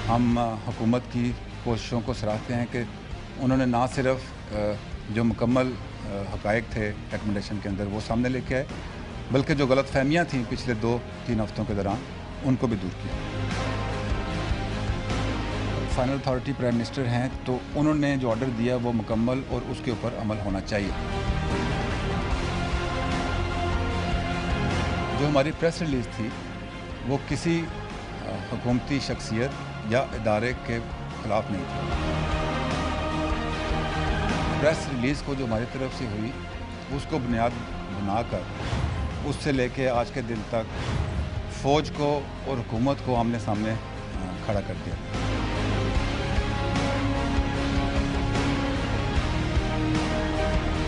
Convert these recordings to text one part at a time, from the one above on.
ہم حکومت کی کوششوں کو سراہتے ہیں کہ انہوں نے نہ صرف جو مکمل حقائق تھے ریکمنڈیشن کے اندر وہ سامنے لے کے آئے، بلکہ جو غلط فہمیاں تھیں پچھلے 2-3 ہفتوں کے دوران ان کو بھی دور کیا۔ فائنل اتھارٹی پرائم منسٹر ہیں تو انہوں نے جو آرڈر دیا وہ مکمل اور اس کے اوپر عمل ہونا چاہیے۔ جو ہماری پریس ریلیز تھی وہ کسی حکومتی شخصیت یا ادارے کے خلاف نہیں تھی۔ پریس ریلیز کو جو ہماری طرف سے ہوئی اس کو بنیاد بنا کر اس سے لے کے آج کے دن تک فوج کو اور حکومت کو آمنے سامنے کھڑا کر دیا۔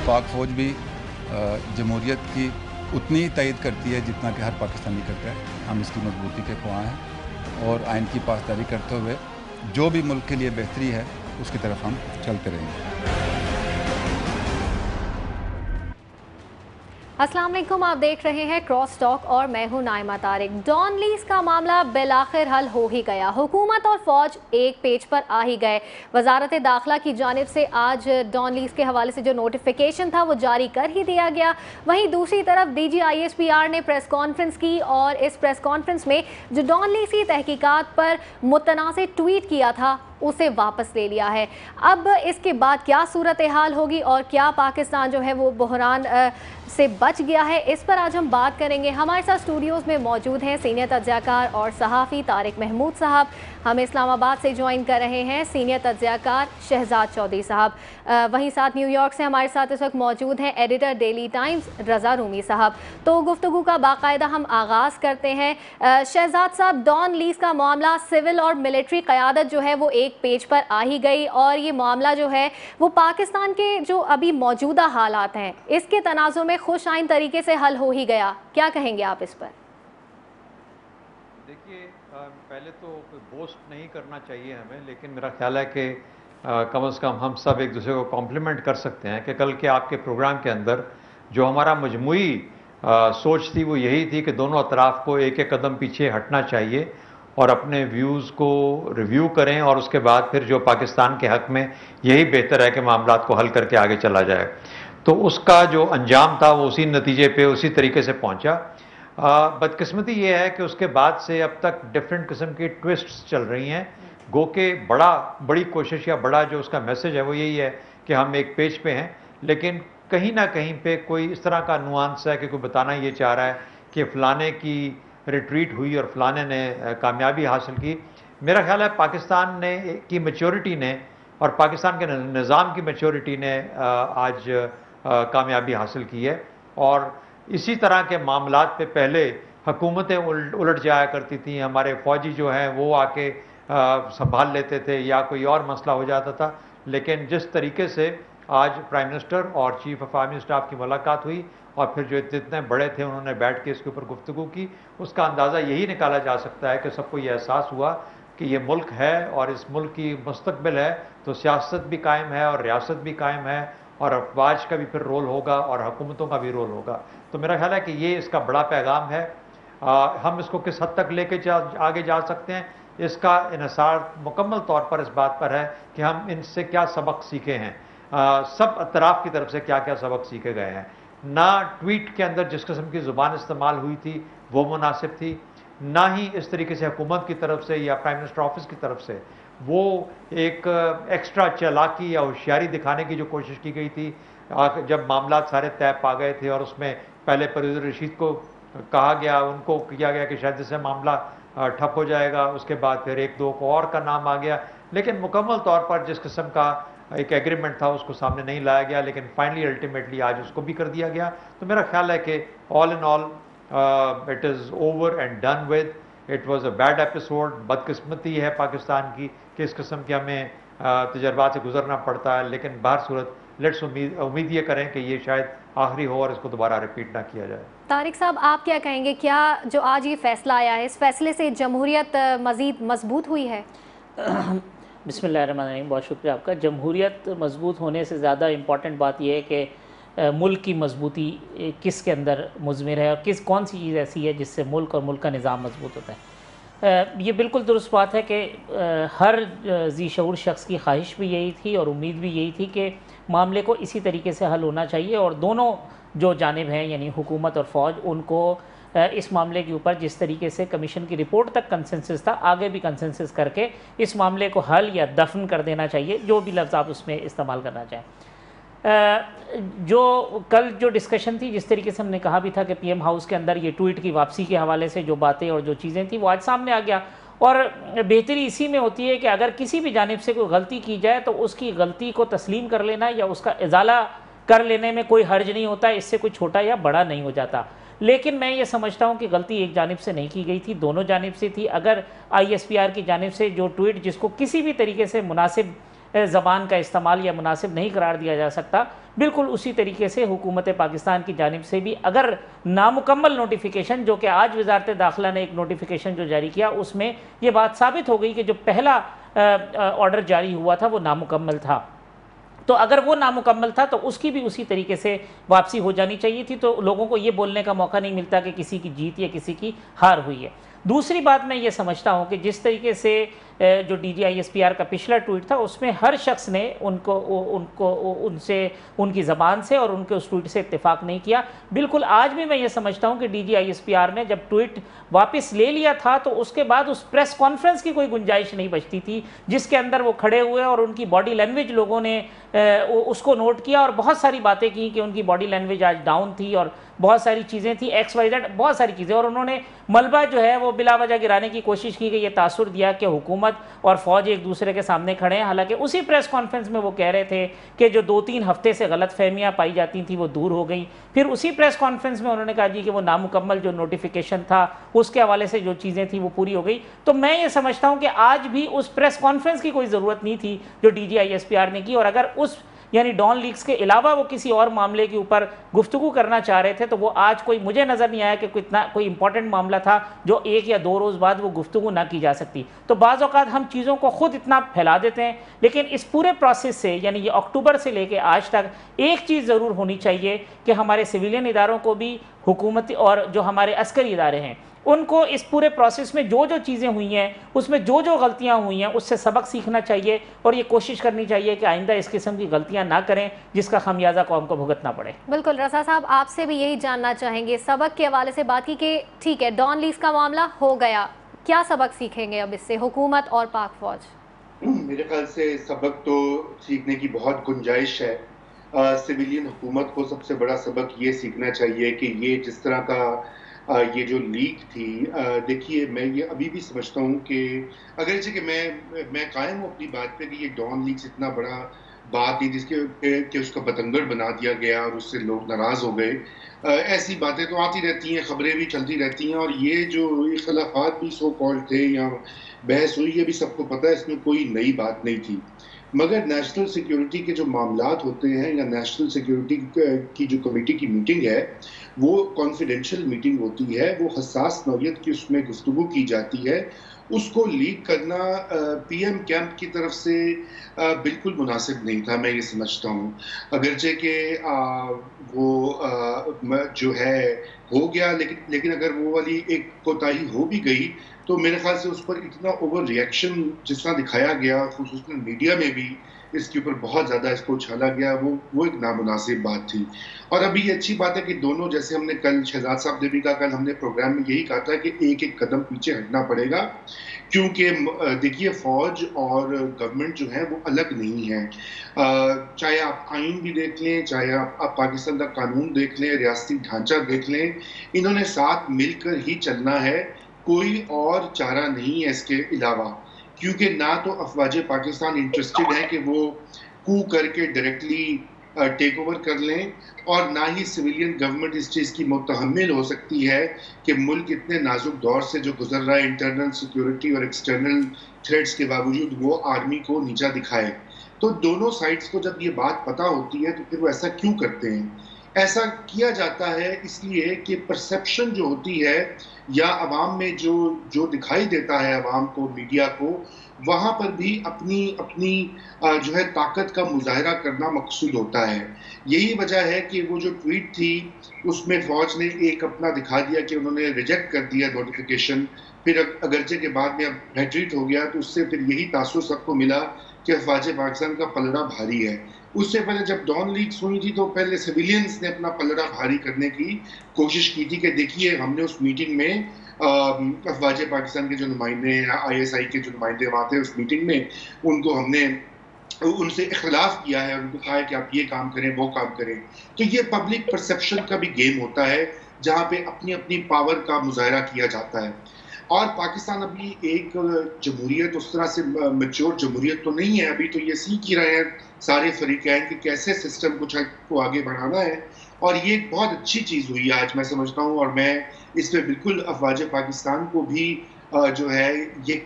پاک فوج بھی جمہوریت کی اتنی ہی تائید کرتی ہے جتنا کہ ہر پاکستانی کرتا ہے۔ ہم اس کی مضبوطی کے خواہاں ہیں اور آئین کی پاسداری کرتے ہوئے جو بھی ملک کے لیے بہتری ہے اس کی طرف ہم چلتے رہیں گے۔ السلام علیکم، آپ دیکھ رہے ہیں کراس ٹاک اور میں ہوں نائمہ طارق۔ ڈان لیز کا معاملہ بالآخر حل ہو ہی گیا، حکومت اور فوج ایک پیج پر آ ہی گئے۔ وزارت داخلہ کی جانب سے آج ڈان لیز کے حوالے سے جو نوٹیفیکیشن تھا وہ جاری کر ہی دیا گیا۔ وہیں دوسری طرف DGISPR نے پریس کانفرنس کی اور اس پریس کانفرنس میں جو ڈان لیز کی تحقیقات پر متنازع ٹویٹ کیا تھا اسے واپس لے لیا ہے۔ اب اس کے بعد کیا صورتحال ہوگی اور کیا پاکستان جو ہے وہ بحران سے بچ گیا ہے، اس پر آج ہم بات کریں گے۔ ہمارے ساتھ اسٹوڈیوز میں موجود ہیں سینئر تجزیہ کار اور صحافی طارق محمود صاحب، ہمیں اسلام آباد سے جوائن کر رہے ہیں سینئر تجزیہ کار شہزاد چودھری صاحب، وہیں ساتھ نیو یارک سے ہمارے ساتھ اس وقت موجود ہیں ایڈیٹر ڈیلی ٹائمز رضا رومی صاحب۔ تو گفتگو کا باقاعدہ ہم آغاز کرتے ہیں۔ شہزاد صاحب، ڈان لیز کا معاملہ سول اور ملٹری قیادت جو ہے وہ ایک پیج پر آ ہی گئی اور یہ معاملہ جو ہے وہ پاکستان کے جو ابھی موجودہ حالات ہیں اس کے تناظر میں خوش آئند طریقے سے حل ہو ہی گیا، کیا کہیں گے آپ اس پر؟ دیکھیے، پہلے تو کوئی بوسٹ نہیں کرنا چاہیے ہمیں، لیکن میرا خیال ہے کہ کم از کم ہم سب ایک دوسرے کو کمپلیمنٹ کر سکتے ہیں کہ کل کے آپ کے پروگرام کے اندر جو ہمارا مجموعی سوچ تھی وہ یہی تھی کہ دونوں اطراف کو ایک ایک قدم پیچھے ہٹنا چاہیے اور اپنے ویوز کو ریویو کریں اور اس کے بعد پھر جو پاکستان کے حق میں یہی بہتر ہے کہ معاملات کو حل کر کے آگے چلا جائے۔ تو اس کا جو انجام تھا وہ اسی نتیجے پہ اسی طریقے سے پہنچا۔ بدقسمتی یہ ہے کہ اس کے بعد سے اب تک ڈفرینٹ قسم کی ٹوسٹس چل رہی ہیں، گو کہ بڑی کوشش یا بڑا جو اس کا میسج ہے وہ یہی ہے کہ ہم ایک پیج پہ ہیں، لیکن کہیں نہ کہیں پہ کوئی اس طرح کا نوانس ہے کہ کوئی بتانا یہ چاہ رہا ہے کہ فلانے کی ریٹریٹ ہوئی اور فلانے نے کامیابی حاصل کی۔ میرا خیال ہے پاکستان کی میچورٹی نے اور پاکستان کے نظام کی میچورٹی نے آج کامیابی حاصل کی ہے، اور اسی طرح کے معاملات پہ پہلے حکومتیں الٹ جایا کرتی تھیں، ہمارے فوجی جو ہیں وہ آ کے سنبھال لیتے تھے یا کوئی اور مسئلہ ہو جاتا تھا، لیکن جس طریقے سے آج پرائم منسٹر اور چیف آف آرمی اسٹاف کی ملاقات ہوئی اور پھر جو جتنے بڑے تھے انہوں نے بیٹھ کے اس کے اوپر گفتگو کی، اس کا اندازہ یہی نکالا جا سکتا ہے کہ سب کو یہ احساس ہوا کہ یہ ملک ہے اور اس ملک کی مستقبل ہے تو سیاست بھی قائم ہے اور ریاست بھی قائم ہے اور افواج کا بھی پھر رول ہوگا اور حکومتوں کا بھی رول ہوگا۔ تو میرا خیال ہے کہ یہ اس کا بڑا پیغام ہے۔ ہم اس کو کس حد تک لے کے آگے جا سکتے ہیں، اس کا انحصار مکمل طور پر اس بات پر ہے کہ ہم ان سے کیا سبق سیکھے ہیں، سب اطراف کی طرف سے کیا کیا سبق سیکھے گئے ہیں۔ نہ ٹویٹ کے اندر جس قسم کی زبان استعمال ہوئی تھی وہ مناسب تھی، نہ ہی اس طریقے سے حکومت کی طرف سے یا پرائم منسٹر آفس کی طرف سے وہ ایک ایکسٹرا چالاکی یا ہوشیاری دکھانے کی جو کوشش کی گئی تھی جب معاملات سارے طے پا گئے تھے، اور اس میں پہلے پرویز رشید کو کہا گیا، ان کو کیا گیا کہ شاید اس سے معاملہ ٹھپ ہو جائے گا، اس کے بعد پھر ایک دو کو اور کا نام آ گیا، لیکن مکمل طور پر جس قسم کا ایک ایگریمنٹ تھا اس کو سامنے نہیں لایا گیا، لیکن فائنلی الٹیمیٹلی آج اس کو بھی کر دیا گیا۔ تو میرا خیال ہے کہ all in all it is over and done with, it was a bad episode. بدقسمتی ہے پاکستان کی کہ اس قسم کے ہمیں تجربات سے گزرنا پڑتا ہے، لیکن بہر صورت لیٹس امید یہ کریں کہ یہ شاید آخری ہو اور اس کو دوبارہ ریپیٹ نہ کیا جائے۔ طارق صاحب، آپ کیا کہیں گے، کیا جو آج یہ فیصلہ آیا ہے اس فیصلے سے جمہوریت مزید مضبوط ہوئی ہے؟ بسم اللہ الرحمن الرحیم، بہت شکریہ آپ کا۔ جمہوریت مضبوط ہونے سے زیادہ امپورٹنٹ بات یہ ہے کہ ملک کی مضبوطی کس کے اندر مضمر ہے اور کون سی چیز ایسی ہے جس سے ملک اور ملک کا نظام مضبوط ہوتا ہے۔ یہ بالکل درست بات ہے کہ ہر ذی شعور شخص کی خواہش بھی یہی تھی اور امید بھی یہی تھی کہ معاملے کو اسی طریقے سے حل ہونا چاہیے، اور دونوں جو جانب ہیں یعنی حکومت اور فوج، ان کو اس معاملے کے اوپر جس طریقے سے کمیشن کی رپورٹ تک کنسنسس تھا، آگے بھی کنسنسس کر کے اس معاملے کو حل یا دفن کر دینا چاہیے، جو بھی لفظ آپ اس میں استعمال کرنا چاہیں۔ جو کل جو ڈسکشن تھی، جس طریقے سے ہم نے کہا بھی تھا کہ پی ایم ہاؤس کے اندر یہ ٹویٹ کی واپسی کے حوالے سے جو باتیں اور جو چیزیں تھیں وہ آج سامنے آ گیا، اور بہتری اسی میں ہوتی ہے کہ اگر کسی بھی جانب سے کوئی غلطی کی جائے تو اس کی غلطی کو تسلیم کر لینا یا اس کا ازالہ کر لینے میں کوئی حرج نہیں ہوتا، اس سے کوئی چھوٹا یا بڑا نہیں ہو جاتا۔ لیکن میں یہ سمجھتا ہوں کہ غلطی ایک جانب سے نہیں کی گئی تھی، دونوں جانب سے تھی۔ اگر آئی ایس پی آر کی جانب سے جو ٹویٹ جس کو کسی بھی طریقے سے مناسب زبان کا استعمال یا مناسب نہیں قرار دیا جا سکتا، بالکل اسی طریقے سے حکومت پاکستان کی جانب سے بھی اگر نامکمل نوٹیفیکیشن، جو کہ آج وزارت داخلہ نے ایک نوٹیفیکیشن جو جاری کیا، اس میں یہ بات ثابت ہو گئی کہ جو پہلا آرڈر جاری ہوا تھا وہ نامکمل تھا، تو اگر وہ نامکمل تھا تو اس کی بھی اسی طریقے سے واپسی ہو جانی چاہیے تھی، تو لوگوں کو یہ بولنے کا موقع نہیں ملتا کہ کسی کی جیت یا کسی کی ہار ہوئی ہے۔ دوسری بات میں یہ سمجھتا ہوں کہ جس طریقے سے جو D G I S P R کا پچھلا ٹویٹ تھا، اس میں ہر شخص نے ان سے ان کی زبان سے اور ان کے اس ٹویٹ سے اتفاق نہیں کیا۔ بالکل آج بھی میں یہ سمجھتا ہوں کہ D G I S P R نے جب ٹویٹ واپس لے لیا تھا تو اس کے بعد اس پریس کانفرنس کی کوئی گنجائش نہیں بچتی تھی جس کے اندر وہ کھڑے ہوئے اور ان کی باڈی لینگویج لوگوں نے اس کو نوٹ کیا اور بہت ساری باتیں کی کہ ان کی باڈی لینگویج آج ڈاؤن تھی اور بہت ساری چیزیں تھیں، ایکس وائی زیڈ بہت ساری چیزیں، اور انہوں نے ملبہ جو ہے وہ بلا وجہ گرانے کی کوشش کی گئی، یہ تاثر دیا کہ حکومت اور فوج ایک دوسرے کے سامنے کھڑے ہیں۔ حالانکہ اسی پریس کانفرنس میں وہ کہہ رہے تھے کہ جو 2-3 ہفتے سے غلط فہمیاں پائی جاتی تھیں وہ دور ہو گئیں۔ پھر اسی پریس کانفرنس میں انہوں نے کہا جی کہ وہ نامکمل جو نوٹیفیکیشن تھا اس کے حوالے سے جو چیزیں تھیں وہ پوری ہو گئی۔ تو میں یہ سمجھتا ہوں کہ آج بھی اس پریس کانفرنس کی کوئی ضرورت نہیں تھی جو D G I S P R نے کی، اور اگر اس یعنی ڈان لیکس کے علاوہ وہ کسی اور معاملے کے اوپر گفتگو کرنا چاہ رہے تھے تو وہ آج کوئی مجھے نظر نہیں آیا کہ کوئی امپورٹنٹ معاملہ تھا جو 1 یا 2 روز بعد وہ گفتگو نہ کی جا سکتی۔ تو بعض اوقات ہم چیزوں کو خود اتنا پھیلا دیتے ہیں، لیکن اس پورے پروسیس سے یعنی یہ اکتوبر سے لے کے آج تک ایک چیز ضرور ہونی چاہیے کہ ہمارے سویلین اداروں کو بھی، حکومتی اور جو ہمارے عسکری ادارے ہیں ان کو اس پورے پروسیس میں جو چیزیں ہوئی ہیں، اس میں جو غلطیاں ہوئی ہیں اس سے سبق سیکھنا چاہیے اور یہ کوشش کرنی چاہیے کہ آئندہ اس قسم کی غلطیاں نہ کریں جس کا خمیازہ قوم کو بھگتنا پڑے۔ بالکل رضا صاحب، آپ سے بھی یہی جاننا چاہیں گے، سبق کے حوالے سے بات کی کہ ٹھیک ہے ڈان لیکس کا معاملہ ہو گیا، کیا سبق سیکھیں گے اب اس سے حکومت اور پاک فوج؟ میرے خیال سے سبق تو سیکھنے کی بہت گنجائش ہے۔ سویلین حکومت کو سب سے بڑا سبق یہ سیکھنا چاہیے کہ یہ جس طرح کا یہ جو لیک تھی، دیکھیے میں یہ ابھی بھی سمجھتا ہوں کہ اگرچہ کہ میں قائم ہوں اپنی بات پہ کہ یہ ڈان لیکس اتنا بڑا بات تھی جس کے کہ اس کا بتنگڑ بنا دیا گیا اور اس سے لوگ ناراض ہو گئے۔ ایسی باتیں تو آتی رہتی ہیں، خبریں بھی چلتی رہتی ہیں، اور یہ جو اختلافات بھی سو کالڈ تھے یا بحث ہوئی یہ بھی سب کو پتہ ہے، اس میں کوئی نئی بات نہیں تھی۔ مگر نیشنل سیکیورٹی کے جو معاملات ہوتے ہیں یا نیشنل سیکیورٹی کی جو کمیٹی کی میٹنگ ہے وہ کانفیڈینشیل میٹنگ ہوتی ہے، وہ حساس نوعیت کی اس میں گفتگو کی جاتی ہے، اس کو لیک کرنا پی ایم کیمپ کی طرف سے بالکل مناسب نہیں تھا، میں یہ سمجھتا ہوں۔ اگرچہ کہ وہ جو ہے ہو گیا، لیکن اگر وہ والی ایک کوتاہی ہو بھی گئی تو میرے خیال سے اس پر اتنا اوور ریئیکشن جس طرح دکھایا گیا، خصوصاً میڈیا میں بھی اس کے اوپر بہت زیادہ اس کو اچھالا گیا، وہ ایک نامناسب بات تھی۔ اور ابھی یہ اچھی بات ہے کہ دونوں، جیسے ہم نے کل شہزاد صاحب نے بھی کہا، کل ہم نے پروگرام میں یہی کہا تھا کہ ایک ایک قدم پیچھے ہٹنا پڑے گا، کیونکہ دیکھیے فوج اور گورنمنٹ جو ہے وہ الگ نہیں ہے۔ چاہے آپ آئین بھی دیکھ لیں، چاہے آپ پاکستان کا قانون دیکھ لیں، ریاستی ڈھانچہ دیکھ لیں، انہوں نے ساتھ مل کر ہی چلنا ہے، کوئی اور چارہ نہیں ہے اس کے علاوہ، کیونکہ نہ تو افواج پاکستان انٹرسٹڈ ہیں کہ وہ کو کر کے ڈائریکٹلی ٹیک اوور کر لیں، اور نہ ہی سویلین گورنمنٹ اس چیز کی متحمل ہو سکتی ہے کہ ملک اتنے نازک دور سے جو گزر رہا ہے انٹرنل سیکیورٹی اور ایکسٹرنل تھریٹس کے باوجود وہ آرمی کو نیچا دکھائے۔ تو دونوں سائڈز کو جب یہ بات پتہ ہوتی ہے تو پھر وہ ایسا کیوں کرتے ہیں؟ ایسا کیا جاتا ہے اس لیے کہ پرسپشن جو ہوتی ہے یا عوام میں جو دکھائی دیتا ہے عوام کو، میڈیا کو، وہاں پر بھی اپنی جو ہے طاقت کا مظاہرہ کرنا مقصود ہوتا ہے. یہی وجہ ہے کہ وہ جو ٹویٹ تھی اس میں فوج نے ایک اپنا دکھا دیا کہ انہوں نے ریجیکٹ کر دیا نوٹیفیکیشن، پھر اگرچہ کے بعد میں اب ریٹریٹ ہو گیا، تو اس سے پھر یہی تاثر سب کو ملا کہ افواج پاکستان کا پلڑا بھاری ہے. اس سے پہلے جب ڈان لیکس ہوئی تھی تو پہلے سویلینز نے اپنا پلڑا بھاری کرنے کی کوشش کی تھی کہ دیکھیے ہم نے اس میٹنگ میں افواج پاکستان کے جو نمائندے ہیں، ISI کے جو نمائندے وہاں تھے اس میٹنگ میں، ان کو ہم نے ان سے اختلاف کیا ہے، ان کو کہا ہے کہ آپ یہ کام کریں وہ کام کریں. تو یہ پبلک پرسپشن کا بھی گیم ہوتا ہے جہاں پہ اپنی پاور کا مظاہرہ کیا جاتا ہے. اور پاکستان ابھی ایک جمہوریت اس طرح سے میچور جمہوریت تو نہیں ہے، ابھی تو یہ سیکھ ہی رہے ہیں سارے فریقین کہ کیسے سسٹم کو آگے بڑھانا ہے. اور یہ ایک بہت اچھی چیز ہوئی آج میں سمجھتا ہوں، اور میں اس پہ بالکل افواج پاکستان کو بھی جو ہے یہ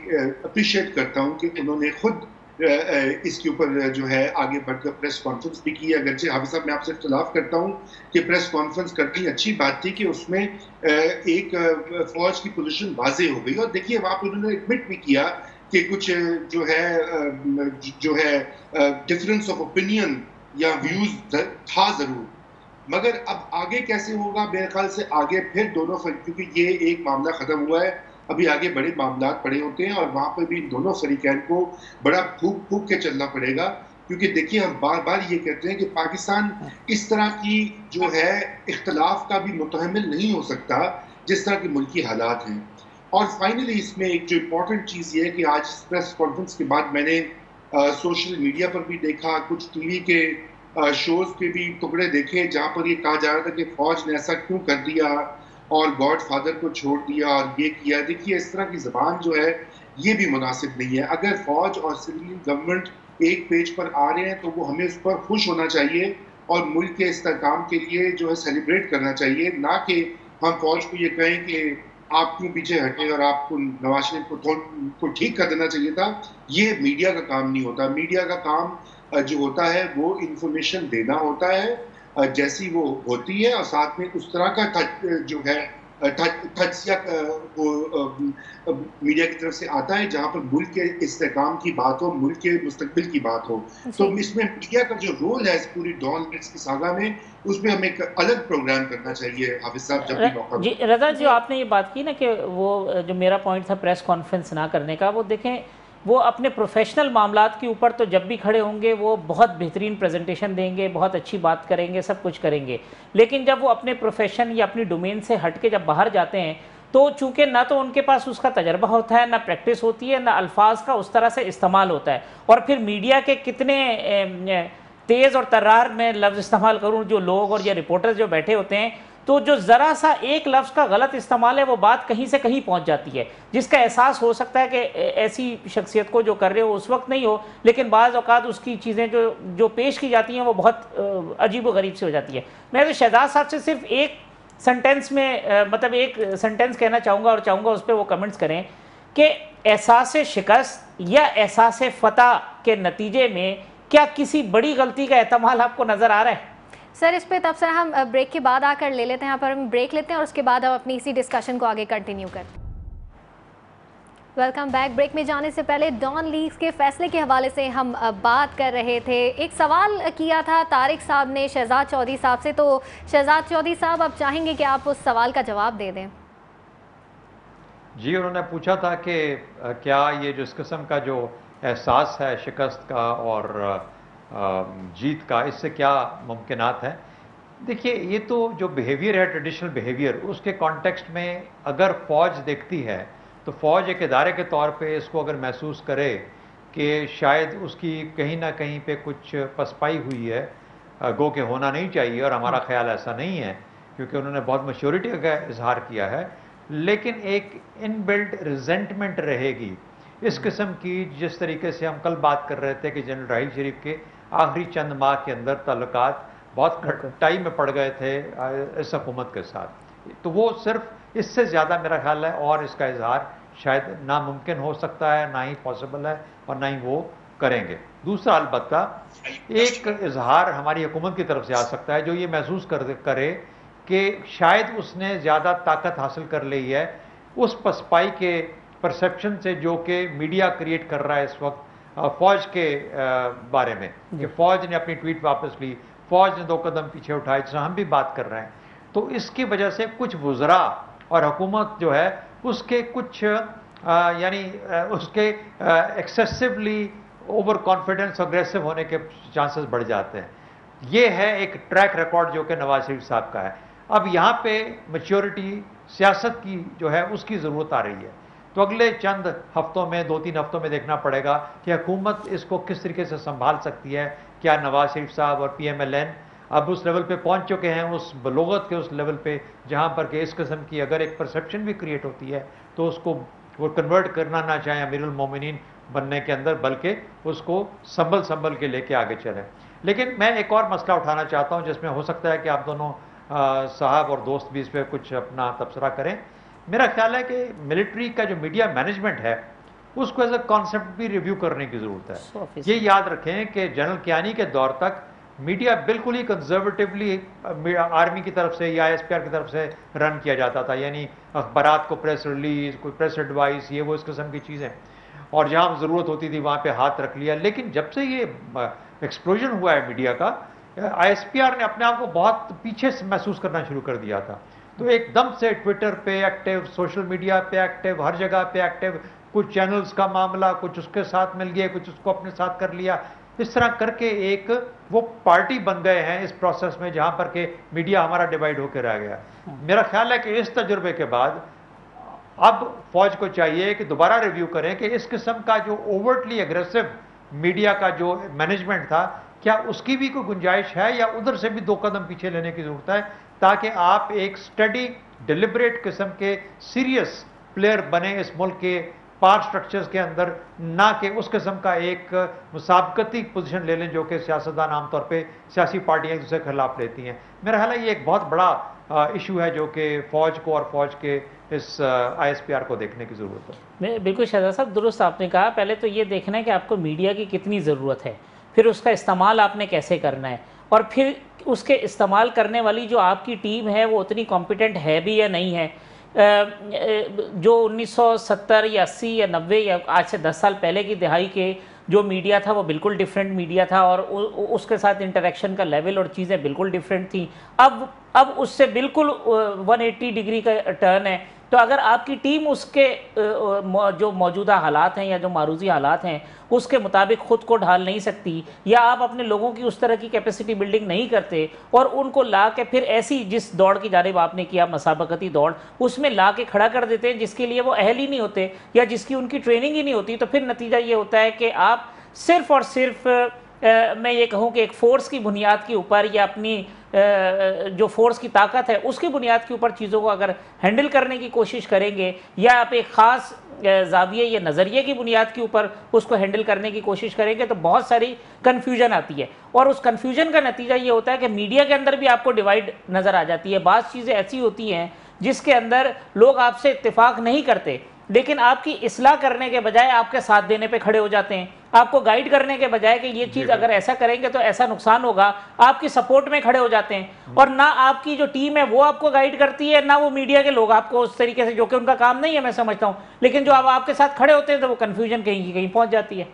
اپریشیٹ کرتا ہوں کہ انہوں نے خود اس کے اوپر جو ہے آگے بڑھ کر پریس کانفرنس بھی کی. اگرچہ حافظ صاحب میں آپ سے اختلاف کرتا ہوں کہ پریس کانفرنس کرنی اچھی بات تھی کہ اس میں ایک فوج کی پوزیشن واضح ہو گئی. اور دیکھیے وہاں پہ انہوں نے ایڈمٹ بھی کیا کہ کچھ جو ہے ڈفرینس آف اوپینین یا ویوز تھا ضرور، مگر اب آگے کیسے ہوگا؟ میرے خیال سے آگے پھر دونوں کیونکہ یہ ایک معاملہ ختم ہوا ہے، ابھی آگے بڑے معاملات پڑے ہوتے ہیں اور وہاں پہ بھی دونوں فریقین کو بڑا پھونک کے چلنا پڑے گا. کیونکہ دیکھیے ہم بار بار یہ کہتے ہیں کہ پاکستان اس طرح کی جو ہے اختلاف کا بھی متحمل نہیں ہو سکتا جس طرح کے ملکی حالات ہیں. اور فائنلی اس میں ایک جو امپورٹنٹ چیز یہ ہے کہ آج پریس کانفرنس کے بعد میں نے سوشل میڈیا پر بھی دیکھا، کچھ ٹی وی کے شوز کے بھی ٹکڑے دیکھے جہاں پر یہ کہا جا رہا تھا کہ فوج نے ایسا کیوں کر دیا اور گاڈ فادر کو چھوڑ دیا اور یہ کیا. دیکھیے اس طرح کی زبان جو ہے یہ بھی مناسب نہیں ہے. اگر فوج اور سویلین گورنمنٹ ایک پیج پر آ رہے ہیں تو وہ ہمیں اس پر خوش ہونا چاہیے اور ملک کے استحکام کے لیے جو ہے سیلیبریٹ کرنا چاہیے، نہ کہ ہم فوج کو یہ کہیں کہ آپ کیوں پیچھے ہٹے اور آپ کو نواز شریف کو ٹھیک کر دینا چاہیے تھا. یہ میڈیا کا کام نہیں ہوتا. میڈیا کا کام جو ہوتا ہے وہ انفارمیشن دینا ہوتا ہے جیسی وہ ہوتی ہے، اور ساتھ میں اس طرح کا جو ہے تجزیہ میڈیا کی طرف سے آتا ہے جہاں پر ملک کے استحکام کی بات ہو، ملک کے مستقبل کی بات ہو. تو اس میں میڈیا کا جو رول ہے اس پوری ڈان لیکس کی ساگا میں، اس میں ہمیں ایک الگ پروگرام کرنا چاہیے حافظ صاحب جب بھی موقع. جی رضا جو آپ نے یہ بات کی نا کہ وہ جو میرا پوائنٹ تھا پریس کانفرنس نہ کرنے کا، وہ دیکھیں وہ اپنے پروفیشنل معاملات کے اوپر تو جب بھی کھڑے ہوں گے وہ بہت بہترین پریزنٹیشن دیں گے، بہت اچھی بات کریں گے، سب کچھ کریں گے، لیکن جب وہ اپنے پروفیشن یا اپنی ڈومین سے ہٹ کے جب باہر جاتے ہیں تو چونکہ نہ تو ان کے پاس اس کا تجربہ ہوتا ہے، نہ پریکٹس ہوتی ہے، نہ الفاظ کا اس طرح سے استعمال ہوتا ہے. اور پھر میڈیا کے کتنے تیز اور ترار میں لفظ استعمال کروں جو لوگ اور یہ رپورٹر جو بیٹھے ہوتے ہیں، تو جو ذرا سا ایک لفظ کا غلط استعمال ہے وہ بات کہیں سے کہیں پہنچ جاتی ہے، جس کا احساس ہو سکتا ہے کہ ایسی شخصیت کو جو کر رہے ہو اس وقت نہیں ہو، لیکن بعض اوقات اس کی چیزیں جو پیش کی جاتی ہیں وہ بہت عجیب و غریب سے ہو جاتی ہے. میں تو شہزاد صاحب سے صرف ایک سنٹینس میں مطلب ایک سنٹینس کہنا چاہوں گا اور چاہوں گا اس پہ وہ کمنٹس کریں کہ احساس شکست یا احساس فتح کے نتیجے میں کیا کسی بڑی غلطی کا احتمال آپ کو نظر آ رہا ہے؟ سر اس پہ تب سر ہم بریک کے بعد آ کر لے لیتے ہیں، یہاں پر ہم بریک لیتے ہیں اور اس کے بعد ہم اپنی اسی ڈسکشن کو آگے کنٹینیو کرتے ہیں. Welcome back. بریک میں جانے سے پہلے ڈان لیکس کے فیصلے کے حوالے سے ہم بات کر رہے تھے. ایک سوال کیا تھا طارق صاحب نے شہزاد چودھری صاحب سے، تو شہزاد چودھری صاحب آپ چاہیں گے کہ آپ اس سوال کا جواب دے دیں. جی انہوں نے پوچھا تھا کہ کیا یہ جو اس قسم کا جو احساس ہے شکست کا اور جیت کا، اس سے کیا ممکنات ہیں؟ دیکھیے یہ تو جو بیہیویئر ہے ٹریڈیشنل بیہیویئر، اس کے کانٹیکسٹ میں اگر فوج دیکھتی ہے تو فوج ایک ادارے کے طور پہ اس کو اگر محسوس کرے کہ شاید اس کی کہیں نہ کہیں پہ کچھ پسپائی ہوئی ہے، گو کہ ہونا نہیں چاہیے، اور ہمارا خیال ایسا نہیں ہے کیونکہ انہوں نے بہت میچورٹی کا اظہار کیا ہے، لیکن ایک ان بلٹ ریزنٹمنٹ رہے گی اس قسم کی. جس طریقے سے ہم کل بات کر رہے تھے کہ جنرل راحیل شریف کے آخری چند ماہ کے اندر تعلقات بہت کھٹائی میں پڑ گئے تھے اس حکومت کے ساتھ، تو وہ صرف اس سے زیادہ میرا خیال ہے اور اس کا اظہار شاید ناممکن ہو سکتا ہے، نہ ہی پاسبل ہے اور نہ ہی وہ کریں گے. دوسرا البتہ ایک اظہار ہماری حکومت کی طرف سے آ سکتا ہے جو یہ محسوس کرے کہ شاید اس نے زیادہ طاقت حاصل کر لی ہے اس پسپائی کے پرسیپشن سے جو کہ میڈیا کریٹ کر رہا ہے اس وقت فوج کے بارے میں کہ فوج نے اپنی ٹویٹ واپس لی, فوج نے 2 قدم پیچھے اٹھائے, جس ہم بھی بات کر رہے ہیں. تو اس کی وجہ سے کچھ وزراء اور حکومت جو ہے اس کے کچھ یعنی اس کے ایکسیسولی اوور کانفیڈنس اگریسو ہونے کے چانسز بڑھ جاتے ہیں. یہ ہے ایک ٹریک ریکارڈ جو کہ نواز شریف صاحب کا ہے. اب یہاں پہ میچیورٹی سیاست کی جو ہے اس کی ضرورت آ رہی ہے. تو اگلے چند ہفتوں میں 2-3 ہفتوں میں دیکھنا پڑے گا کہ حکومت اس کو کس طریقے سے سنبھال سکتی ہے. کیا نواز شریف صاحب اور PMLN اب اس لیول پہ پہنچ چکے ہیں, اس بلوغت کے اس لیول پہ جہاں پر کہ اس قسم کی اگر ایک پرسیپشن بھی کریٹ ہوتی ہے تو اس کو وہ کنورٹ کرنا نہ چاہیں امیر المومنین بننے کے اندر, بلکہ اس کو سنبھل کے لے کے آگے چلیں. لیکن میں ایک اور مسئلہ اٹھانا چاہتا ہوں جس میں ہو سکتا ہے کہ آپ دونوں صاحب اور دوست بھی اس پہ کچھ اپنا تبصرہ کریں. میرا خیال ہے کہ ملٹری کا جو میڈیا مینجمنٹ ہے اس کو ایز اے کانسیپٹ بھی ریویو کرنے کی ضرورت ہے. یہ یاد رکھیں کہ جنرل کیانی کے دور تک میڈیا بالکل ہی کنزرویٹیولی آرمی کی طرف سے یا SPR کی طرف سے رن کیا جاتا تھا, یعنی اخبارات کو پریس ریلیز, کوئی پریس ایڈوائس, یہ وہ اس قسم کی چیزیں, اور جہاں ضرورت ہوتی تھی وہاں پہ ہاتھ رکھ لیا. لیکن جب سے یہ ایکسپلوژن ہوا ہے میڈیا کا, ISPR نے اپنے آپ کو بہت پیچھے سے محسوس کرنا شروع کر دیا تھا. تو ایک دم سے ٹویٹر پہ ایکٹیو, سوشل میڈیا پہ ایکٹیو, ہر جگہ پہ ایکٹیو, کچھ چینلز کا معاملہ کچھ اس کے ساتھ مل گیا, کچھ اس کو اپنے ساتھ کر لیا. اس طرح کر کے ایک وہ پارٹی بن گئے ہیں اس پروسیس میں جہاں پر کہ میڈیا ہمارا ڈیوائیڈ ہو کے رہ گیا. میرا خیال ہے کہ اس تجربے کے بعد اب فوج کو چاہیے کہ دوبارہ ریویو کریں کہ اس قسم کا جو اوورٹلی اگریسو میڈیا کا جو مینجمنٹ تھا کیا اس کی بھی کوئی گنجائش ہے یا ادھر سے بھی 2 قدم پیچھے لینے کی ضرورت ہے, تاکہ آپ ایک اسٹڈی ڈیلیبریٹ قسم کے سیریس پلیئر بنے اس ملک کے پاور سٹرکچرز کے اندر, نہ کہ اس قسم کا ایک مسابقتی پوزیشن لے لیں جو کہ سیاستدان عام طور پہ سیاسی پارٹیاں ایک دوسرے کے خلاف لیتی ہیں. میرا خیال ہے یہ ایک بہت بڑا ایشو ہے جو کہ فوج کو اور فوج کے اس ISPR کو دیکھنے کی ضرورت ہے. بالکل شہزاد صاحب, درست آپ نے کہا. پہلے تو یہ دیکھنا ہے کہ آپ کو میڈیا کی کتنی ضرورت ہے, پھر اس کا استعمال آپ نے کیسے کرنا ہے, اور پھر اس کے استعمال کرنے والی جو آپ کی ٹیم ہے وہ اتنی کمپیٹنٹ ہے بھی یا نہیں ہے. جو 1970 یا 80 یا 90 یا آج سے 10 سال پہلے کی دہائی کے جو میڈیا تھا وہ بالکل ڈیفرنٹ میڈیا تھا, اور اس کے ساتھ انٹریکشن کا لیول اور چیزیں بالکل ڈیفرنٹ تھیں. اب اس سے بالکل 180 ڈگری کا ٹرن ہے. تو اگر آپ کی ٹیم اس کے جو موجودہ حالات ہیں یا جو معروضی حالات ہیں اس کے مطابق خود کو ڈھال نہیں سکتی, یا آپ اپنے لوگوں کی اس طرح کی کیپیسٹی بلڈنگ نہیں کرتے اور ان کو لا کے پھر ایسی جس دوڑ کی جانب آپ نے کیا مسابقتی دوڑ, اس میں لا کے کھڑا کر دیتے ہیں جس کے لیے وہ اہل ہی نہیں ہوتے یا جس کی ان کی ٹریننگ ہی نہیں ہوتی, تو پھر نتیجہ یہ ہوتا ہے کہ آپ صرف اور صرف میں یہ کہوں کہ ایک فورس کی بنیاد کے اوپر یا اپنی جو فورس کی طاقت ہے اس کی بنیاد کے اوپر چیزوں کو اگر ہینڈل کرنے کی کوشش کریں گے, یا آپ ایک خاص زاویے یا نظریے کی بنیاد کے اوپر اس کو ہینڈل کرنے کی کوشش کریں گے, تو بہت ساری کنفیوژن آتی ہے. اور اس کنفیوژن کا نتیجہ یہ ہوتا ہے کہ میڈیا کے اندر بھی آپ کو ڈیوائیڈ نظر آ جاتی ہے. بعض چیزیں ایسی ہوتی ہیں جس کے اندر لوگ آپ سے اتفاق نہیں کرتے, لیکن آپ کی اصلاح کرنے کے بجائے آپ کے ساتھ دینے پہ کھڑے ہو جاتے ہیں, آپ کو گائیڈ کرنے کے بجائے کہ یہ چیز اگر ایسا کریں گے تو ایسا نقصان ہوگا, آپ کی سپورٹ میں کھڑے ہو جاتے ہیں. اور نہ آپ کی جو ٹیم ہے وہ آپ کو گائیڈ کرتی ہے, نہ وہ میڈیا کے لوگ آپ کو اس طریقے سے, جو کہ ان کا کام نہیں ہے میں سمجھتا ہوں, لیکن جو آپ کے ساتھ کھڑے ہوتے ہیں تو وہ کنفیوژن کہیں کی کہیں پہنچ جاتی ہے.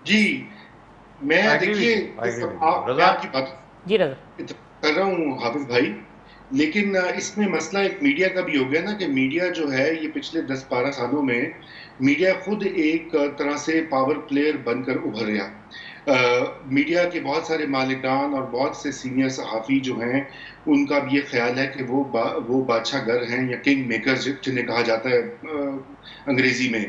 جی میں دیکھیے آپ کی بات جی رضا کر رہا ہوں حافظ بھائی, لیکن اس میں مسئلہ ایک میڈیا کا بھی ہو گیا نا کہ میڈیا جو ہے یہ پچھلے 10-12 سالوں میں میڈیا خود ایک طرح سے پاور پلیئر بن کر ابھر رہا. میڈیا کے بہت سارے مالکان اور بہت سے سینئر صحافی جو ہیں ان کا بھی یہ خیال ہے کہ وہ بادشاہ گر ہیں یا کنگ میکر جنہیں کہا جاتا ہے انگریزی میں,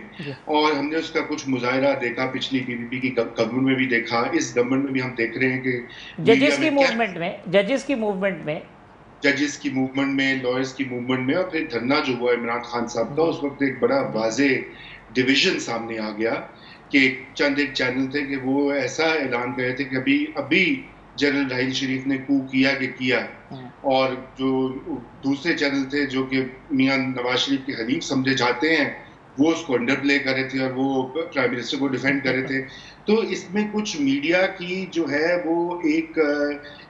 اور ہم نے اس کا کچھ مظاہرہ دیکھا پچھلی PPP کی گورنمنٹ میں بھی دیکھا, اس گورنمنٹ میں بھی ہم دیکھ رہے ہیں کہ ججز کی موومنٹ میں لائرز کی موومنٹ میں, اور پھر دھرنا جو ہوا عمران خان صاحب کا, اس وقت ایک بڑا واضح ڈویژن سامنے آ گیا کہ چند ایک چینل تھے کہ وہ ایسا اعلان کر رہے تھے کہ ابھی جنرل راحیل شریف نے کو کیا, اور جو دوسرے چینل تھے جو کہ میاں نواز شریف کے حلیف سمجھے جاتے ہیں وہ اس کو انڈر پلے کر رہے تھے اور وہ پرائم منسٹر کو ڈیفینڈ کر رہے تھے. تو اس میں کچھ میڈیا کی جو ہے وہ ایک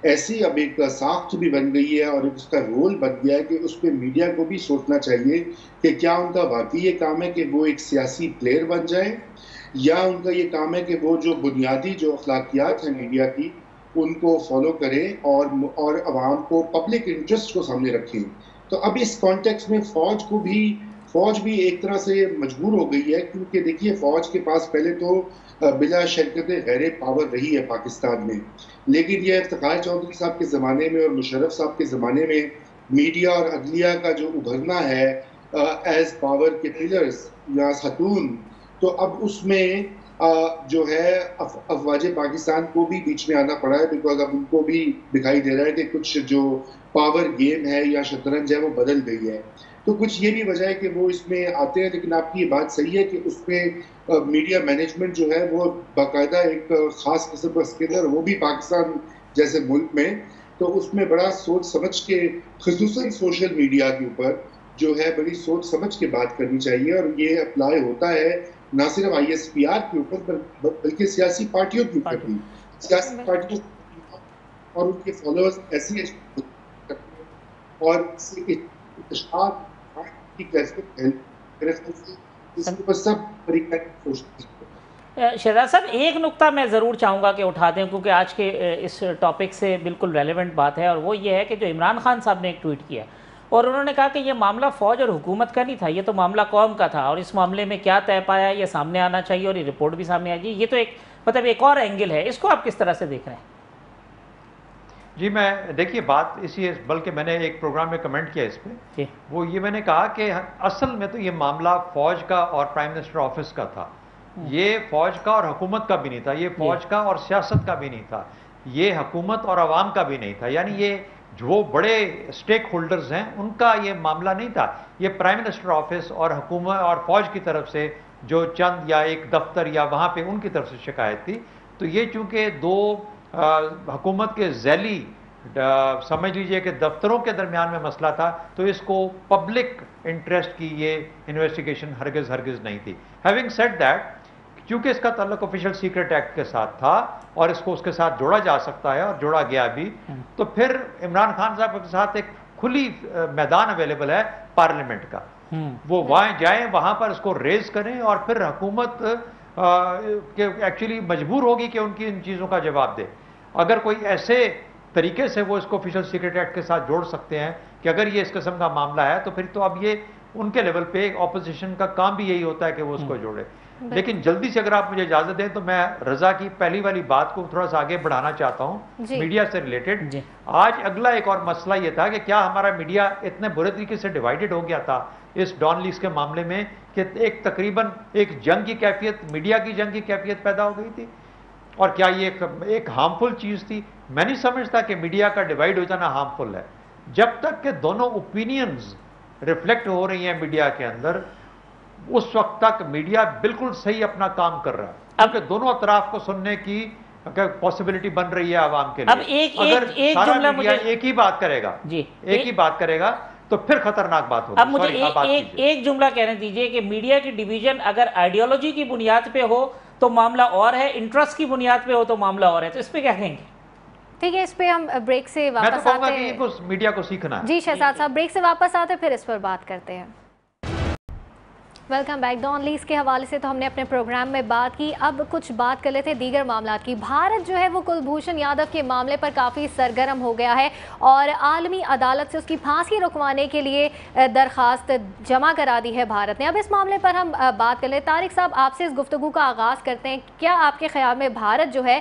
ایسی اب ایک ساخت بھی بن گئی ہے اور اس کا رول بن گیا ہے کہ اس پہ میڈیا کو بھی سوچنا چاہیے کہ کیا ان کا واقعی یہ کام ہے کہ وہ ایک سیاسی پلیئر بن جائیں یا ان کا یہ کام ہے کہ وہ جو بنیادی جو اخلاقیات ہیں میڈیا کی ان کو فالو کریں اور عوام کو پبلک انٹرسٹ کو سامنے رکھیں. تو اب اس کانٹیکس میں فوج بھی ایک طرح سے مجبور ہو گئی ہے کیونکہ دیکھیے فوج کے پاس پہلے تو بلا شرکت غیر پاور رہی ہے پاکستان میں، لیکن یہ افتخار چودھری صاحب کے زمانے میں اور مشرف صاحب کے زمانے میں میڈیا اور عدلیہ کا جو ابھرنا ہے ایز پاور کے پلرز یا ستون، تو اب اس میں جو ہے افواج پاکستان کو بھی بیچ میں آنا پڑا ہے، بیکاز اب ان کو بھی دکھائی دے رہا ہے کہ کچھ جو پاور گیم ہے یا شطرنج ہے وہ بدل گئی ہے. تو کچھ یہ بھی وجہ ہے کہ وہ اس میں آتے ہیں. لیکن آپ کی یہ بات صحیح ہے کہ اس میں میڈیا مینجمنٹ جو ہے وہ باقاعدہ ایک خاص قسم کا اسکل ہے، اور وہ بھی پاکستان جیسے ملک میں، تو اس میں بڑا سوچ سمجھ کے خصوصاً سوشل میڈیا کے اوپر جو ہے بڑی سوچ سمجھ کے بات کرنی چاہیے. اور یہ اپلائی ہوتا ہے نہ صرف آئی ایس پی آر کے اوپر بلکہ سیاسی پارٹیوں کے اوپر بھی. سیاسی پارٹیوں اور ان کے فالوورز ایسی اور شہزاد صاحب ایک نقطہ میں ضرور چاہوں گا کہ اٹھا دیں کیونکہ آج کے اس ٹاپک سے بالکل ریلیونٹ بات ہے، اور وہ یہ ہے کہ جو عمران خان صاحب نے ایک ٹویٹ کیا اور انہوں نے کہا کہ یہ معاملہ فوج اور حکومت کا نہیں تھا، یہ تو معاملہ قوم کا تھا، اور اس معاملے میں کیا طے پایا یہ سامنے آنا چاہیے اور یہ رپورٹ بھی سامنے آ جائے. یہ تو ایک مطلب ایک اور اینگل ہے، اس کو آپ کس طرح سے دیکھ رہے ہیں؟ جی میں دیکھیے بات اسی ہے، بلکہ میں نے ایک پروگرام میں کمنٹ کیا اس پہ، وہ یہ میں نے کہا کہ اصل میں تو یہ معاملہ فوج کا اور پرائم منسٹر آفس کا تھا، یہ فوج کا اور حکومت کا بھی نہیں تھا، یہ فوج کا اور سیاست کا بھی نہیں تھا، یہ حکومت اور عوام کا بھی نہیں تھا. یعنی یہ جو بڑے اسٹیک ہولڈرز ہیں ان کا یہ معاملہ نہیں تھا، یہ پرائم منسٹر آفس اور حکومت اور فوج کی طرف سے جو چند یا ایک دفتر یا وہاں پہ ان کی طرف سے شکایت تھی. تو یہ چونکہ دو حکومت کے ذیلی سمجھ لیجئے کہ دفتروں کے درمیان میں مسئلہ تھا، تو اس کو پبلک انٹرسٹ کی یہ انویسٹیگیشن ہرگز نہیں تھی. ہیونگ سیڈ دیٹ، چونکہ اس کا تعلق آفیشل سیکرٹ ایکٹ کے ساتھ تھا اور اس کو اس کے ساتھ جوڑا جا سکتا ہے اور جوڑا گیا بھی، تو پھر عمران خان صاحب کے ساتھ ایک کھلی میدان اویلیبل ہے پارلیمنٹ کا، وہ وہاں جائیں، وہاں پر اس کو ریز کریں، اور پھر حکومت ایکچولی مجبور ہوگی کہ ان کی ان چیزوں کا جواب دے. اگر کوئی ایسے طریقے سے وہ اس کو آفیشل سیکرٹ ایکٹ کے ساتھ جوڑ سکتے ہیں کہ اگر یہ اس قسم کا معاملہ ہے تو پھر تو اب یہ ان کے لیول پہ اپوزیشن کا کام بھی یہی ہوتا ہے کہ وہ اس کو جوڑے. لیکن جلدی سے اگر آپ مجھے اجازت دیں تو میں رضا کی پہلی والی بات کو تھوڑا سا آگے بڑھانا چاہتا ہوں میڈیا سے ریلیٹڈ. آج اگلا ایک اور مسئلہ یہ تھا کہ کیا ہمارا میڈیا اتنے برے طریقے سے ڈیوائیڈڈ ہو گیا تھا اس ڈان لیز کے معاملے میں کہ ایک تقریباً ایک جنگ کی کیفیت، میڈیا کی جنگ کی کیفیت پیدا ہو گئی تھی. اور کیا یہ ایک ہارمفل چیز تھی؟ میں نہیں سمجھتا کہ میڈیا کا ڈیوائیڈ ہو جانا ہارمفل ہے. جب تک کہ دونوں اوپینینز ریفلیکٹ ہو رہی ہیں میڈیا کے اندر، اس وقت تک میڈیا بالکل صحیح اپنا کام کر رہا ہے، کیونکہ دونوں اطراف کو سننے کی پاسبلٹی بن رہی ہے عوام کے لیے. اگر سارا میڈیا ایک ہی بات کرے گا، ایک ہی بات کرے گا تو پھر خطرناک بات ہوگی. اب مجھے ایک جملہ کہنے دیجئے کہ میڈیا کی ڈیویژن اگر آئیڈیالوجی کی بنیاد پہ ہو تو معاملہ اور ہے، انٹرسٹ کی بنیاد پہ ہو تو معاملہ اور ہے، تو اس پہ کیا کہیں گے؟ ٹھیک ہے، اس پہ ہم بریک سے واپس آتے ہیں. میڈیا کو سیکھنا ہے. جی شہزاد صاحب بریک سے واپس آتے پھر اس پر بات کرتے ہیں. Welcome back. ڈان لیز کے حوالے سے تو ہم نے اپنے پروگرام میں بات کی، اب کچھ بات کر لیتے ہیں دیگر معاملات کی. بھارت جو ہے وہ کلبھوشن یادو کے معاملے پر کافی سرگرم ہو گیا ہے اور عالمی عدالت سے اس کی پھانسی رکوانے کے لیے درخواست جمع کرا دی ہے بھارت نے. اب اس معاملے پر ہم بات کر لیں. طارق صاحب آپ سے اس گفتگو کا آغاز کرتے ہیں. کیا آپ کے خیال میں بھارت جو ہے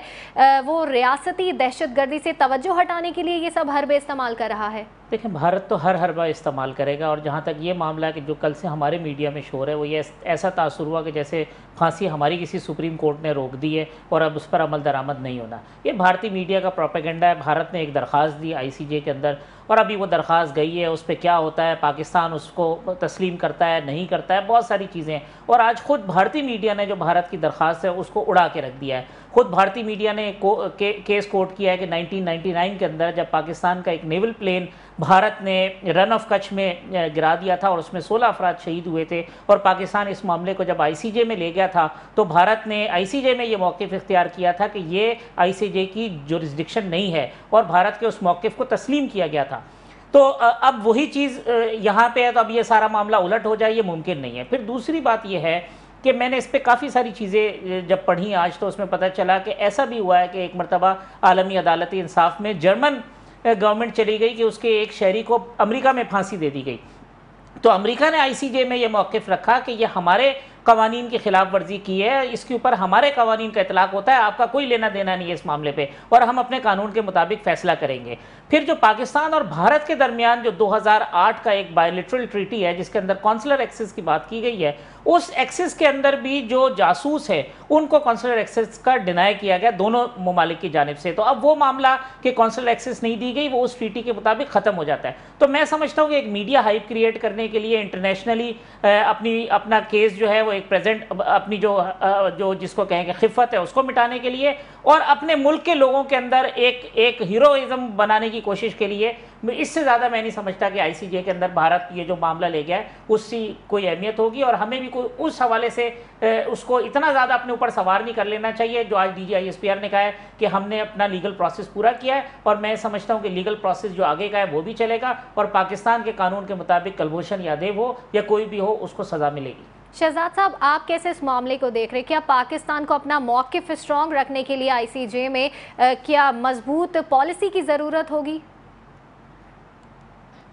وہ ریاستی دہشت گردی سے توجہ ہٹانے کے لیے یہ سب حربے استعمال کر رہا ہے؟ دیکھیں بھارت تو ہر حربہ استعمال کرے گا، اور جہاں تک یہ معاملہ ہے کہ جو کل سے ہمارے میڈیا میں شور ہے وہ یہ ایسا تاثر ہوا کہ جیسے پھانسی ہماری کسی سپریم کورٹ نے روک دی ہے اور اب اس پر عمل درآمد نہیں ہونا. یہ بھارتی میڈیا کا پروپیگنڈا ہے. بھارت نے ایک درخواست دی ICJ کے اندر اور ابھی وہ درخواست گئی ہے، اس پہ کیا ہوتا ہے، پاکستان اس کو تسلیم کرتا ہے نہیں کرتا ہے، بہت ساری چیزیں ہیں. اور آج خود بھارتی میڈیا نے جو بھارت کی درخواست ہے اس کو اڑا کے رکھ دیا ہے. خود بھارتی میڈیا نے کیس کوٹ کیا ہے کہ 1999 کے اندر جب پاکستان کا ایک نیول پلین بھارت نے رن آف کچھ میں گرا دیا تھا اور اس میں 16 افراد شہید ہوئے تھے، اور پاکستان اس معاملے کو جب ICJ میں لے گیا تھا تو بھارت نے ICJ میں یہ موقف اختیار کیا تھا کہ یہ ICJ کی جورسڈکشن نہیں ہے، اور بھارت کے اس موقف کو تسلیم کیا گیا تھا۔ تو اب وہی چیز یہاں پہ ہے، تو اب یہ سارا معاملہ الٹ ہو جائے، یہ ممکن نہیں ہے۔ پھر دوسری بات یہ ہے کہ میں نے اس پہ کافی ساری چیزیں جب پڑھی آج، تو اس میں پتہ چلا کہ ایسا بھی ہوا ہے کہ ایک مرتبہ عالمی عدالت انصاف میں جرمن گورنمنٹ چلی گئی کہ اس کے ایک شہری کو امریکہ میں پھانسی دے دی گئی، تو امریکہ نے ICJ میں یہ موقف رکھا کہ یہ ہمارے قوانین کی خلاف ورزی کی ہے، اس کے اوپر ہمارے قوانین کا اطلاق ہوتا ہے، آپ کا کوئی لینا دینا نہیں ہے اس معاملے پہ، اور ہم اپنے قانون کے مطابق فیصلہ کریں گے۔ پھر جو پاکستان اور بھارت کے درمیان جو 2008 کا ایک بائیلیٹرل ٹریٹی ہے جس کے اندر کونسلر ایکسس کی بات کی گئی ہے، اس ایکسس کے اندر بھی جو جاسوس ہے ان کو کونسلر ایکسس کا ڈینائی کیا گیا دونوں ممالک کی جانب سے، تو اب وہ معاملہ کہ کونسلر ایکسس نہیں دی گئی وہ اس ٹریٹی کے مطابق ختم ہو جاتا ہے۔ تو میں سمجھتا ہوں کہ ایک میڈیا ہائپ کریٹ کرنے کے لیے انٹرنیشنلی اپنا کیس جو ہے وہ ایک پریزنٹ اپنی جو جس کو کہیں گے خفت ہے اس کو مٹانے کے لیے، اور اپنے ملک کے لوگوں کے اندر ایک ہیروئزم بنانے کی کوشش کے لیے، اس سے زیادہ میں نہیں سمجھتا کہ ICJ کے اندر بھارت یہ جو معاملہ لے گیا ہے اس کی کوئی اہمیت ہوگی، اور ہمیں بھی کوئی اس حوالے سے اس کو اتنا زیادہ اپنے اوپر سوار نہیں کر لینا چاہیے۔ جو آج DG ISPR نے کہا ہے کہ ہم نے اپنا لیگل پروسیس پورا کیا ہے، اور میں سمجھتا ہوں کہ لیگل پروسیس جو آگے کا ہے وہ بھی چلے گا، اور پاکستان کے قانون کے مطابق کلبھوشن یادیو ہو یا کوئی بھی ہو اس کو سزا ملے گی۔ شہزاد صاحب، آپ کیسے اس معاملے کو دیکھ رہے ہیں؟ کیا پاکستان کو اپنا موقف اسٹرانگ رکھنے کے لیے ICJ میں کیا مضبوط پالیسی کی ضرورت ہوگی؟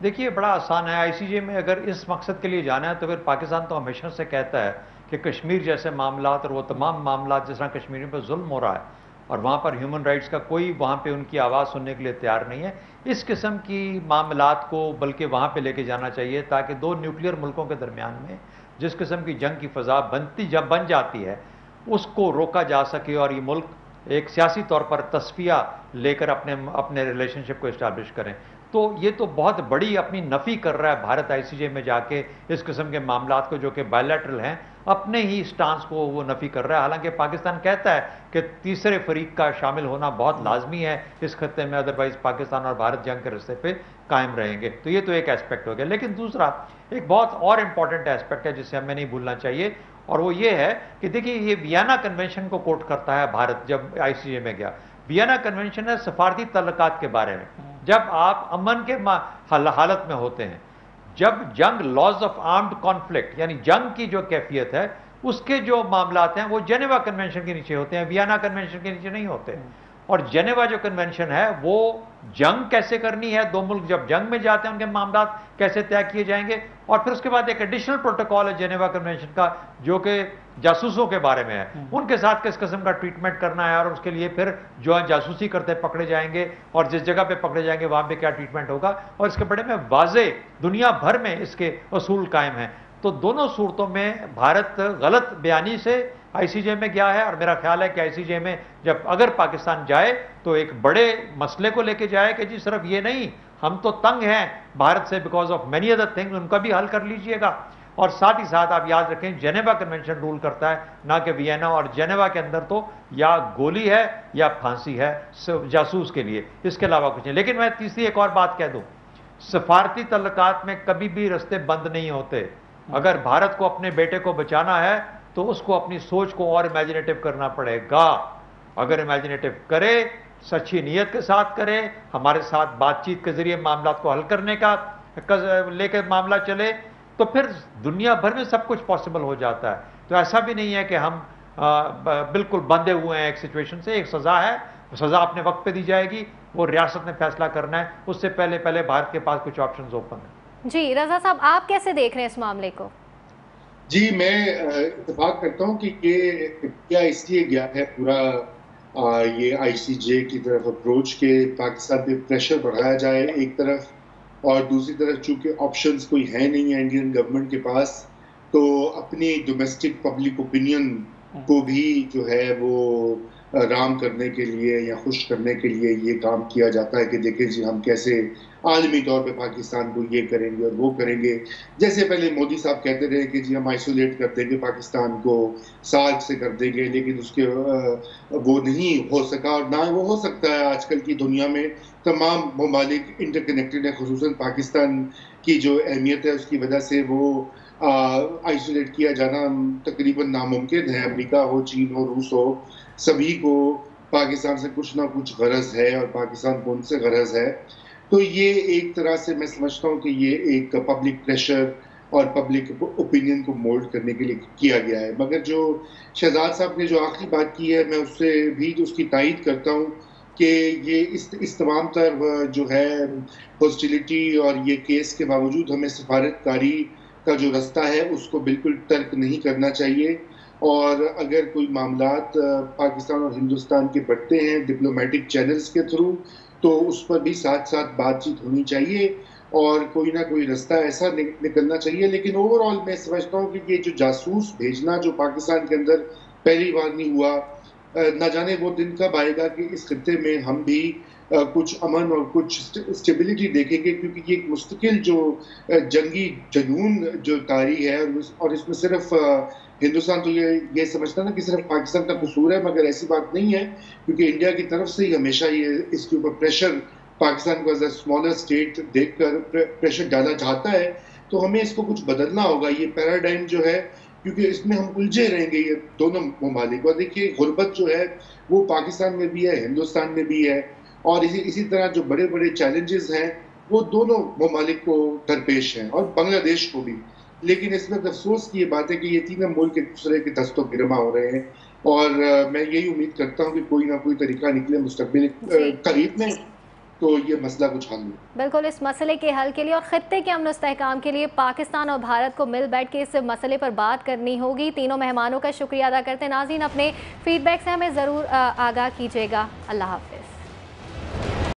دیکھیے بڑا آسان ہے، ICJ میں اگر اس مقصد کے لیے جانا ہے تو پھر پاکستان تو ہمیشہ سے کہتا ہے کہ کشمیر جیسے معاملات اور وہ تمام معاملات جس طرح کشمیریوں پہ ظلم ہو رہا ہے اور وہاں پر ہیومن رائٹس کا کوئی وہاں پہ ان کی آواز سننے کے لیے تیار نہیں ہے، اس قسم کی معاملات کو بلکہ وہاں پہ لے کے جانا چاہیے تاکہ دو نیوکلیئر ملکوں کے درمیان میں جس قسم کی جنگ کی فضا بن جاتی ہے اس کو روکا جا سکے، اور یہ ملک ایک سیاسی طور پر تصفیہ لے کر اپنے ریلیشن شپ کو اسٹیبلش کریں۔ تو یہ تو بہت بڑی اپنی نفی کر رہا ہے بھارت ICJ میں جا کے اس قسم کے معاملات کو جو کہ بائیلیٹرل ہیں، اپنے ہی سٹانس کو وہ نفی کر رہا ہے، حالانکہ پاکستان کہتا ہے کہ تیسرے فریق کا شامل ہونا بہت لازمی ہے اس خطے میں، ادروائز پاکستان اور بھارت جنگ کے رستے پہ قائم رہیں گے۔ تو یہ تو ایک ایسپیکٹ ہو گیا، لیکن دوسرا ایک بہت اور امپورٹنٹ ایسپیکٹ ہے جسے ہمیں نہیں بھولنا چاہیے، اور وہ یہ ہے کہ دیکھیے یہ ویانا کنونشن کو کوٹ کرتا ہے بھارت جب ICJ میں گیا۔ ویانا کنونشن ہے سفارتی تعلقات کے بارے میں، جب آپ امن کے حالت میں ہوتے ہیں، جب جنگ لاز آف آرمڈ کانفلکٹ یعنی جنگ کی جو کیفیت ہے اس کے جو معاملات ہیں وہ جنیوا کنونشن کے نیچے ہوتے ہیں، ویانا کنونشن کے نیچے نہیں ہوتے، اور جنیوا جو کنونشن ہے وہ جنگ کیسے کرنی ہے، دو ملک جب جنگ میں جاتے ہیں ان کے معاملات کیسے طے کیے جائیں گے، اور پھر اس کے بعد ایک ایڈیشنل پروٹوکول ہے جنیوا کنونشن کا جو کہ جاسوسوں کے بارے میں ہے، ان کے ساتھ کس قسم کا ٹریٹمنٹ کرنا ہے، اور اس کے لیے پھر جو جاسوسی کرتے پکڑے جائیں گے اور جس جگہ پہ پکڑے جائیں گے وہاں پہ کیا ٹریٹمنٹ ہوگا، اور اس کے بڑے میں واضح دنیا بھر میں اس کے اصول قائم ہیں۔ تو دونوں صورتوں میں بھارت غلط بیانی سے ICJ میں گیا ہے، اور میرا خیال ہے کہ ICJ میں جب اگر پاکستان جائے تو ایک بڑے مسئلے کو لے کے جائے کہ جی صرف یہ نہیں ہم تو تنگ ہیں بھارت سے because of many other things, ان کا بھی حل کر لیجئے گا، اور ساتھ ہی ساتھ آپ یاد رکھیں جنیوا کنونشن رول کرتا ہے نہ کہ وینا، اور جنیوا کے اندر تو یا گولی ہے یا پھانسی ہے جاسوس کے لیے، اس کے علاوہ کچھ نہیں۔ لیکن میں تیسری ایک اور بات کہہ دوں، سفارتی تعلقات میں کبھی بھی رستے بند نہیں ہوتے، اگر بھارت کو اپنے بیٹے کو بچانا ہے تو اس کو اپنی سوچ کو اور امیجنیٹو کرنا پڑے گا، اگر امیجنیٹو کرے، سچی نیت کے ساتھ کرے، ہمارے ساتھ بات چیت کے ذریعے معاملات کو حل کرنے کا لے کے معاملہ چلے، تو پھر دنیا بھر میں سب کچھ پاسبل ہو جاتا ہے۔ تو ایسا بھی نہیں ہے کہ ہم بالکل بندھے ہوئے ہیں ایک سچویشن سے، ایک سزا ہے، سزا اپنے وقت پہ دی جائے گی، وہ ریاست نے فیصلہ کرنا ہے، اس سے پہلے بھارت کے پاس کچھ آپشنز اوپن ہیں۔ جی رضا صاحب، آپ کیسے دیکھ رہے ہیں اس معاملے کو؟ جی میں اتفاق کرتا ہوں کہ یہ کیا اس لیے گیا ہے پورا یہ ICJ کی طرف اپروچ کہ پاکستان پہ پریشر بڑھایا جائے ایک طرف، اور دوسری طرف چونکہ آپشنز کوئی ہے نہیں ہے انڈین گورنمنٹ کے پاس، تو اپنی ڈومیسٹک پبلک اوپینین کو بھی جو ہے وہ رام کرنے کے لیے یا خوش کرنے کے لیے یہ کام کیا جاتا ہے کہ دیکھیں جی ہم کیسے عالمی طور پہ پاکستان کو یہ کریں گے اور وہ کریں گے. جیسے پہلے مودی صاحب کہتے رہے کہ جی ہم آئسولیٹ کر دیں گے پاکستان کو، سارک سے کر دیں گے، لیکن اس کے وہ نہیں ہو سکا اور نہ وہ ہو سکتا ہے. آج کل کی دنیا میں تمام ممالک انٹر کنیکٹڈ ہیں، خصوصاً پاکستان کی جو اہمیت ہے اس کی وجہ سے وہ آئسولیٹ کیا جانا تقریباً ناممکن ہے. امریکہ ہو، چین ہو، روس ہو، سبھی کو پاکستان سے کچھ نہ کچھ غرض ہے اور پاکستان کو ان سے غرض ہے. تو یہ ایک طرح سے میں سمجھتا ہوں کہ یہ ایک پبلک پریشر اور پبلک اوپینین کو مولڈ کرنے کے لیے کیا گیا ہے. مگر جو شہزاد صاحب نے جو آخری بات کی ہے میں اس سے بھی اس کی تائید کرتا ہوں کہ یہ اس تمام تر جو ہے ہاسٹیلیٹی اور یہ کیس کے باوجود ہمیں سفارت کاری کا جو رستہ ہے اس کو بالکل ترک نہیں کرنا چاہیے. اور اگر کوئی معاملات پاکستان اور ہندوستان کے بڑھتے ہیں ڈپلومیٹک چینلز کے تھرو تو اس پر بھی ساتھ ساتھ بات چیت ہونی چاہیے اور کوئی نہ کوئی رستہ ایسا نکلنا چاہیے. لیکن اوور آل میں سمجھتا ہوں کہ یہ جو جاسوس بھیجنا جو پاکستان کے اندر پہلی بار نہیں ہوا، نہ جانے وہ دن کب آئے گا کہ اس خطے میں ہم بھی کچھ امن اور کچھ اسٹیبلٹی دیکھیں گے، کیونکہ یہ ایک مستقل جو جنگی جنون جو طاری ہے اور اس میں صرف ہندوستان تو یہ سمجھتا نا کہ صرف پاکستان کا قصور ہے، مگر ایسی بات نہیں ہے کیونکہ انڈیا کی طرف سے ہی ہمیشہ یہ اس کے اوپر پریشر پاکستان کو ایز اے اسمالر اسٹیٹ دیکھ کر پریشر ڈالا جاتا ہے. تو ہمیں اس کو کچھ بدلنا ہوگا، یہ پیراڈائم جو ہے، کیونکہ اس میں ہم الجھے رہیں گے یہ دونوں ممالک. اور دیکھیے غربت جو ہے وہ پاکستان میں بھی ہے، ہندوستان میں بھی ہے، اور اسی طرح جو بڑے بڑے چیلنجز ہیں وہ دونوں ممالک کو درپیش ہیں اور بنگلہ دیش کو بھی. لیکن اس میں افسوس کی یہ بات ہے کہ یہ تینوں ملک ایک دوسرے کے دست و گرما ہو رہے ہیں اور میں یہی امید کرتا ہوں کہ کوئی نہ کوئی طریقہ نکلے مستقبل قریب میں تو یہ مسئلہ کچھ حل ہو. بالکل اس مسئلے کے حل کے لیے اور خطے کے امن و استحکام کے لیے پاکستان اور بھارت کو مل بیٹھ کے اس مسئلے پر بات کرنی ہوگی. تینوں مہمانوں کا شکریہ ادا کرتے ہیں. ناظرین اپنے فیڈ بیک سے ہمیں ضرور آگاہ کیجیے گا. اللہ حافظ.